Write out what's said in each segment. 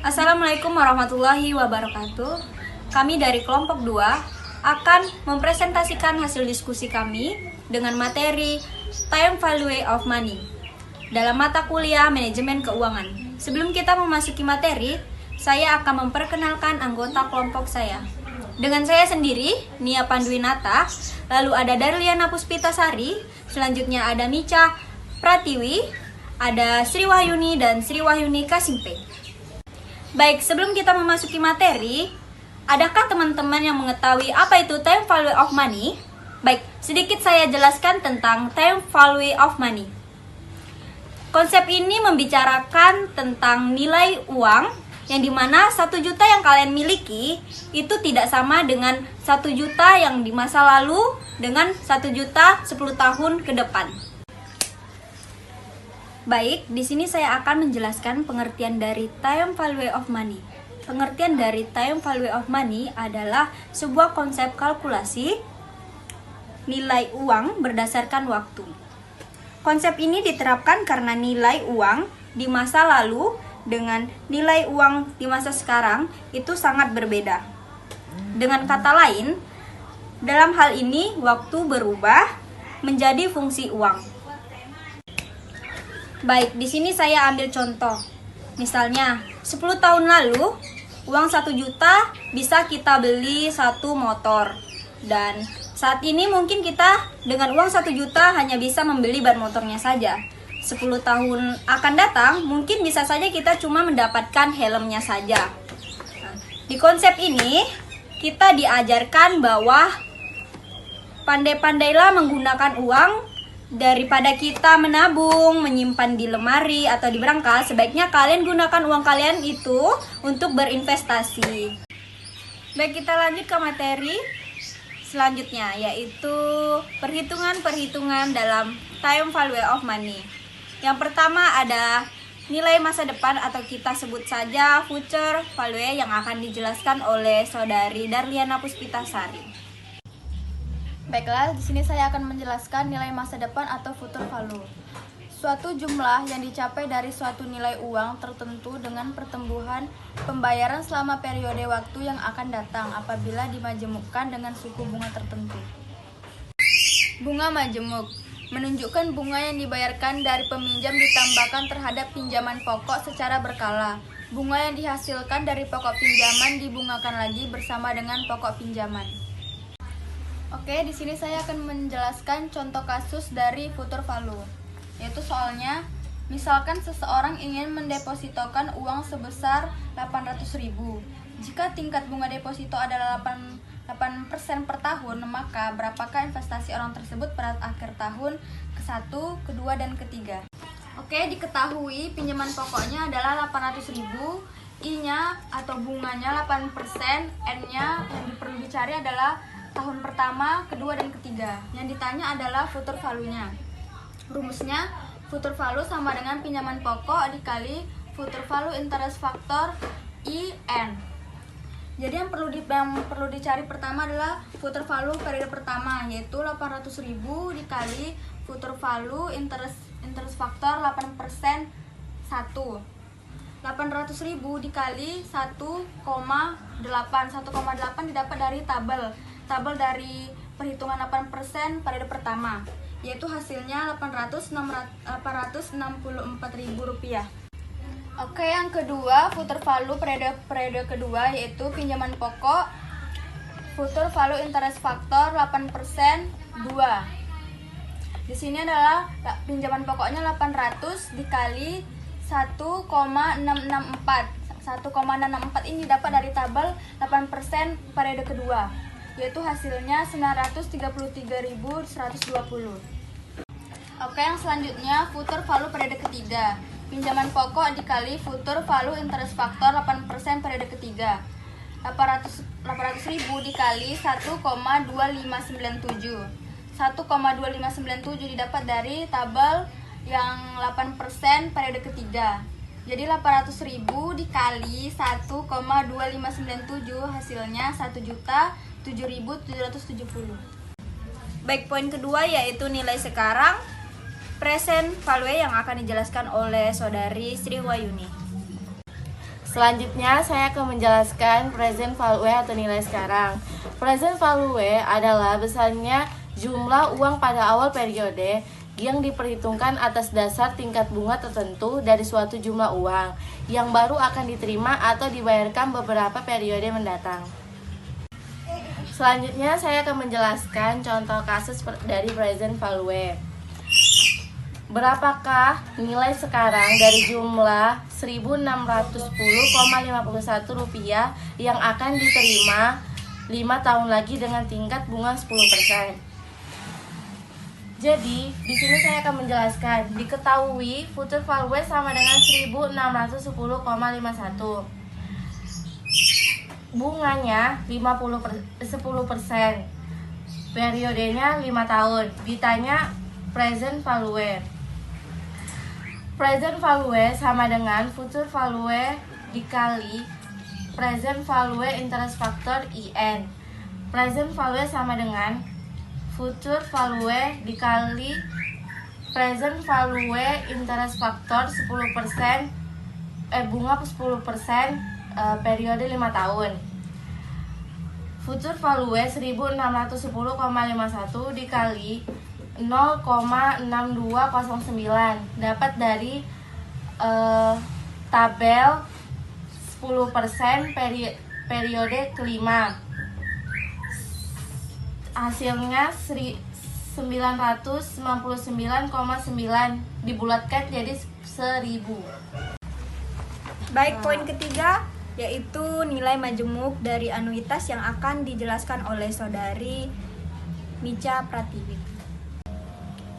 Assalamualaikum warahmatullahi wabarakatuh. Kami dari kelompok 2 akan mempresentasikan hasil diskusi kami dengan materi Time Value of Money dalam mata kuliah Manajemen Keuangan. Sebelum kita memasuki materi, saya akan memperkenalkan anggota kelompok saya. Dengan saya sendiri, Nia Pandwinata, lalu ada Darliana Puspitasari, selanjutnya ada Mica Pratiwi, ada Sri Wahyuni dan Sri Wahyuni Kasimpe. Baik, sebelum kita memasuki materi, adakah teman-teman yang mengetahui apa itu time value of money? Baik, sedikit saya jelaskan tentang time value of money. Konsep ini membicarakan tentang nilai uang yang dimana 1 juta yang kalian miliki itu tidak sama dengan 1 juta yang di masa lalu dengan 1 juta 10 tahun ke depan. Baik, di sini saya akan menjelaskan pengertian dari time value of money. Pengertian dari time value of money adalah sebuah konsep kalkulasi nilai uang berdasarkan waktu. Konsep ini diterapkan karena nilai uang di masa lalu dengan nilai uang di masa sekarang itu sangat berbeda. Dengan kata lain, dalam hal ini waktu berubah menjadi fungsi uang. Baik, di sini saya ambil contoh. Misalnya, 10 tahun lalu, uang 1 juta bisa kita beli 1 motor. Dan saat ini mungkin kita dengan uang 1 juta hanya bisa membeli ban motornya saja. 10 tahun akan datang, mungkin bisa saja kita cuma mendapatkan helmnya saja. Nah, di konsep ini, kita diajarkan bahwa pandai-pandailah menggunakan uang. Daripada kita menabung, menyimpan di lemari atau di berangkas, sebaiknya kalian gunakan uang kalian itu untuk berinvestasi. Baik, kita lanjut ke materi selanjutnya, yaitu perhitungan-perhitungan dalam time value of money. Yang pertama ada nilai masa depan atau kita sebut saja future value yang akan dijelaskan oleh saudari Darliana Puspitasari. Baiklah, di sini saya akan menjelaskan nilai masa depan atau future value. Suatu jumlah yang dicapai dari suatu nilai uang tertentu dengan pertumbuhan pembayaran selama periode waktu yang akan datang apabila dimajemukkan dengan suku bunga tertentu. Bunga majemuk menunjukkan bunga yang dibayarkan dari peminjam ditambahkan terhadap pinjaman pokok secara berkala. Bunga yang dihasilkan dari pokok pinjaman dibungakan lagi bersama dengan pokok pinjaman. Oke, di sini saya akan menjelaskan contoh kasus dari future value. Yaitu soalnya, misalkan seseorang ingin mendepositokan uang sebesar 800.000. Jika tingkat bunga deposito adalah 8% per tahun, maka berapakah investasi orang tersebut pada akhir tahun ke-1, ke-2, dan ke-3? Oke, diketahui pinjaman pokoknya adalah 800.000, I-nya atau bunganya 8%, N-nya yang perlu dicari adalah tahun pertama, kedua, dan ketiga. Yang ditanya adalah future value-nya. Rumusnya, future value sama dengan pinjaman pokok dikali future value interest factor IN. Jadi yang perlu dicari pertama adalah future value periode pertama, yaitu 800.000 dikali future value interest factor 8% 1. 800.000 dikali 1,8 didapat dari tabel dari perhitungan 8% periode pertama, yaitu hasilnya Rp864.000. Oke, yang kedua future value periode kedua yaitu pinjaman pokok future value interest factor 8% 2. Di sini adalah pinjaman pokoknya 800 dikali 1,664. 1,664 ini dapat dari tabel 8% periode kedua, yaitu hasilnya 933.120. Oke, yang selanjutnya future value periode ketiga. Pinjaman pokok dikali future value interest factor 8% periode ketiga. 800.000 dikali 1,2597. 1,2597 didapat dari tabel yang 8% periode ketiga. Jadi 800.000 dikali 1,2597 hasilnya 1.007.770. Baik, poin kedua yaitu nilai sekarang present value yang akan dijelaskan oleh saudari Sri Wahyuni. Selanjutnya, saya akan menjelaskan present value atau nilai sekarang. Present value adalah besarnya jumlah uang pada awal periode yang diperhitungkan atas dasar tingkat bunga tertentu dari suatu jumlah uang yang baru akan diterima atau dibayarkan beberapa periode mendatang. Selanjutnya, saya akan menjelaskan contoh kasus dari present value. Berapakah nilai sekarang dari jumlah Rp1.610,51 yang akan diterima 5 tahun lagi dengan tingkat bunga 10%? Jadi, di sini saya akan menjelaskan. Diketahui future value sama dengan 1.610,51. Bunganya 10%. Periodenya 5 tahun. Ditanya present value. Present value sama dengan future value dikali present value interest factor IN. Present value sama dengan future value dikali present value interest factor 10%, bunga 10%, periode 5 tahun. Future value 1.610,51 dikali 0,6209 dapat dari tabel 10% periode kelima. Hasilnya 999,9 dibulatkan jadi 1000. Baik, poin ketiga yaitu nilai majemuk dari anuitas yang akan dijelaskan oleh saudari Nica Pratiwi.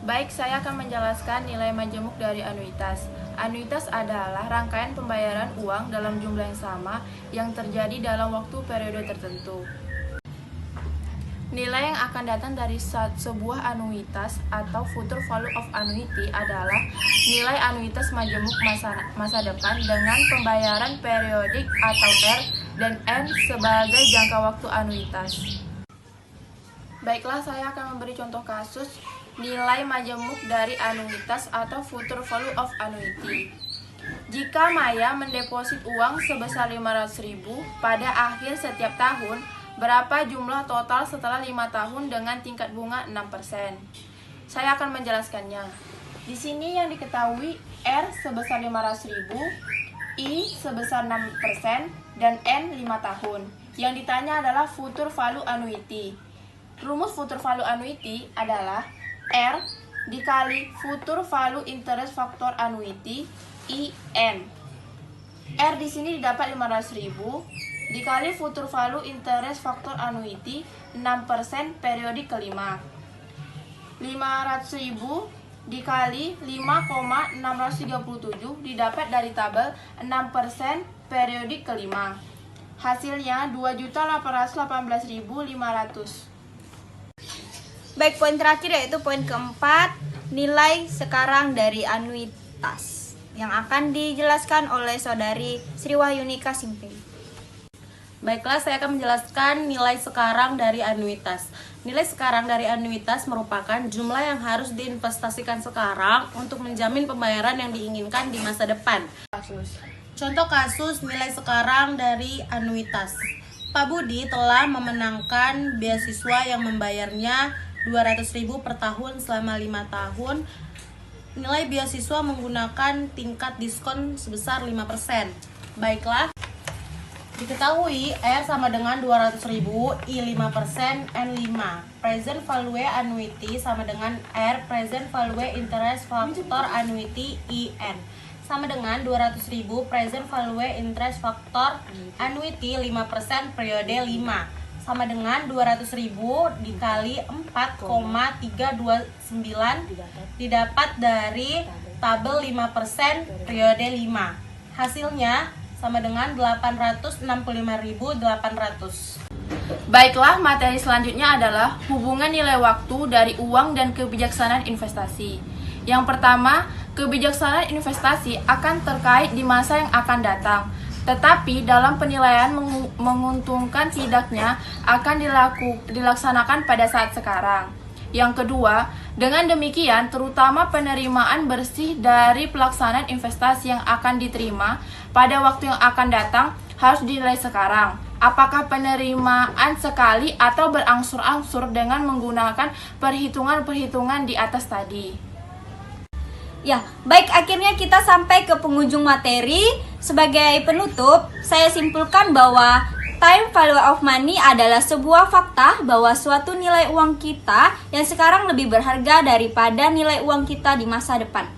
Baik, saya akan menjelaskan nilai majemuk dari anuitas. Anuitas adalah rangkaian pembayaran uang dalam jumlah yang sama yang terjadi dalam waktu periode tertentu. Nilai yang akan datang dari sebuah anuitas atau future value of annuity adalah nilai anuitas majemuk masa depan dengan pembayaran periodik atau R dan N sebagai jangka waktu anuitas. Baiklah, saya akan memberi contoh kasus nilai majemuk dari anuitas atau future value of annuity. Jika Maya mendeposit uang sebesar 500.000 pada akhir setiap tahun, berapa jumlah total setelah 5 tahun dengan tingkat bunga 6%? Saya akan menjelaskannya. Di sini yang diketahui R sebesar 500.000, I sebesar 6%, dan N 5 tahun. Yang ditanya adalah future value annuity. Rumus future value annuity adalah R dikali future value interest factor annuity IN. R di sini didapat 500.000 dikali future value interest factor annuity 6% periode kelima. 500.000 dikali 5,637 didapat dari tabel 6% periode kelima. Hasilnya 2.818.500. Baik, poin terakhir yaitu poin keempat, nilai sekarang dari anuitas yang akan dijelaskan oleh saudari Sri Wahyuni Kasingpei. Baiklah, saya akan menjelaskan nilai sekarang dari anuitas. Nilai sekarang dari anuitas merupakan jumlah yang harus diinvestasikan sekarang untuk menjamin pembayaran yang diinginkan di masa depan. Contoh kasus nilai sekarang dari anuitas. Pak Budi telah memenangkan beasiswa yang membayarnya 200.000 per tahun selama 5 tahun. Nilai beasiswa menggunakan tingkat diskon sebesar 5%. Baiklah, diketahui R sama dengan 200.000, I 5%, N 5. Present value annuity sama dengan R present value interest factor annuity IN sama dengan 200.000 present value interest factor annuity 5% periode 5 sama dengan 200.000 dikali 4,329 didapat dari tabel 5% periode 5. Hasilnya sama dengan 865.800. Baiklah, materi selanjutnya adalah hubungan nilai waktu dari uang dan kebijaksanaan investasi. Yang pertama, kebijaksanaan investasi akan terkait di masa yang akan datang. Tetapi dalam penilaian menguntungkan tidaknya akan dilaksanakan pada saat sekarang. Yang kedua, Dengan demikian, terutama penerimaan bersih dari pelaksanaan investasi yang akan diterima pada waktu yang akan datang harus dinilai sekarang. Apakah penerimaan sekali atau berangsur-angsur dengan menggunakan perhitungan-perhitungan di atas tadi. Ya, baik, akhirnya kita sampai ke penghujung materi. Sebagai penutup, saya simpulkan bahwa time value of money adalah sebuah fakta bahwa suatu nilai uang kita yang sekarang lebih berharga daripada nilai uang kita di masa depan.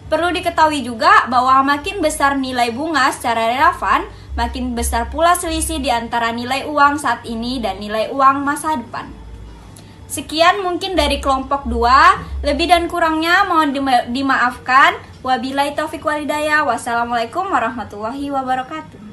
Perlu diketahui juga bahwa makin besar nilai bunga secara relevan, makin besar pula selisih di antara nilai uang saat ini dan nilai uang masa depan. Sekian mungkin dari kelompok 2, lebih dan kurangnya mohon dimaafkan. Wabillahi taufiq walhidayah. Wassalamualaikum warahmatullahi wabarakatuh.